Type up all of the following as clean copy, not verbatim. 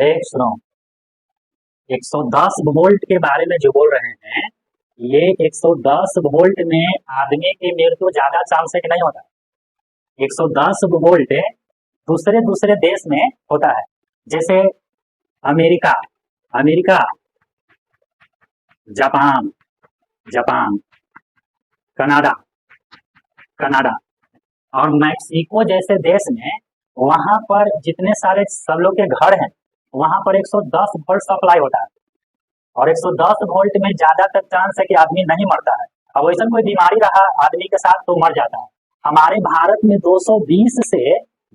देख सुनो, 110 वोल्ट के बारे में जो बोल रहे हैं, ये 110 वोल्ट में आदमी की मृत्यु ज्यादा चांस है कि नहीं होता। 110 वोल्ट दूसरे दूसरे देश में होता है, जैसे America, America, Japan, Japan, Canada, Canada और मैक्सिको जैसे देश में, वहां पर जितने सारे सब लोग के घर हैं, वहां पर 110 वोल्ट सप्लाई होता है। और 110 वोल्ट में ज्यादातर चांस है कि आदमी नहीं मरता है। अब वैसा कोई बीमारी रहा आदमी के साथ तो मर जाता है। हमारे भारत में 220 से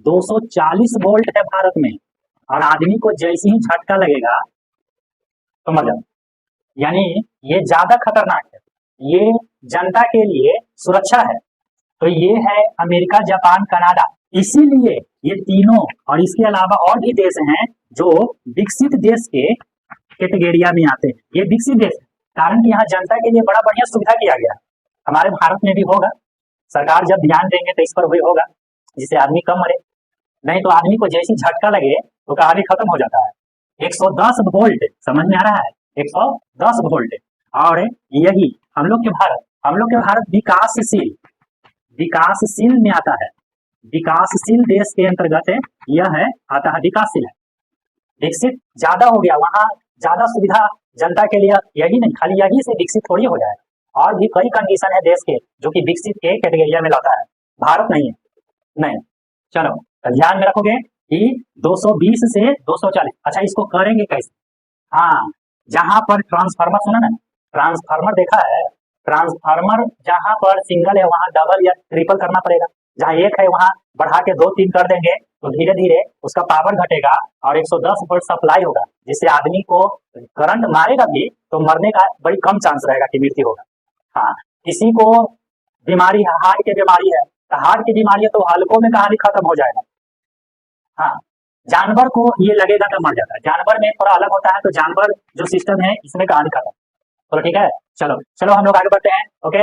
240 वोल्ट है भारत में, और आदमी को जैसे ही झटका लगेगा तो मर जाता है। यानी ये ज्यादा खतरनाक है, ये जनता के लिए सुरक्षा है। तो ये है अमेरिका, जापान, कनाडा। इसीलिए ये तीनों और इसके अलावा और भी देश हैं जो विकसित देश के कैटेगरिया में आते हैं। ये विकसित देश है, कारण कि यहाँ जनता के लिए बड़ा बढ़िया सुविधा किया गया है। हमारे भारत में भी होगा, सरकार जब ध्यान देंगे तो इस पर भी होगा, जिससे आदमी कम मरे। नहीं तो आदमी को जैसी झटका लगे तो कहानी खत्म हो जाता है। 110 वोल्ट समझ में आ रहा है, 110 वोल्ट। और यही हम लोग के भारत विकासशील, विकासशील में आता है। विकासशील देश के अंतर्गत यह है, आता है, विकासशील है। विकसित ज्यादा हो गया, वहां ज्यादा सुविधा जनता के लिए। यही नहीं, खाली यही से विकसित थोड़ी हो जाए, और भी कई कंडीशन है देश के जो कि विकसित के कैटेगरिया में लाता है, भारत नहीं है। नहीं, चलो तो ध्यान में रखोगे कि 220 से 240। अच्छा, इसको करेंगे कैसे? हाँ, जहां पर ट्रांसफार्मर, सुना ना, ट्रांसफार्मर देखा है, ट्रांसफार्मर जहां पर सिंगल है वहां डबल या ट्रिपल करना पड़ेगा। जहां एक है वहां बढ़ा के 2-3 कर देंगे तो धीरे धीरे उसका पावर घटेगा और 110 वोल्ट सप्लाई होगा, जिससे आदमी को करंट मारेगा भी तो मरने का बड़ी कम चांस रहेगा कि मृत्यु होगा। हाँ, किसी को बीमारी है, हार्ट की बीमारी है, तो हार्ट की बीमारी है तो हल्कों में कहानी खत्म हो जाएगा। हाँ, जानवर को ये लगेगा तो मर जाता है। जानवर में थोड़ा अलग होता है, तो जानवर जो सिस्टम है इसमें कहानी खत्म। चलो ठीक है, चलो चलो हम लोग आगे बढ़ते हैं। ओके,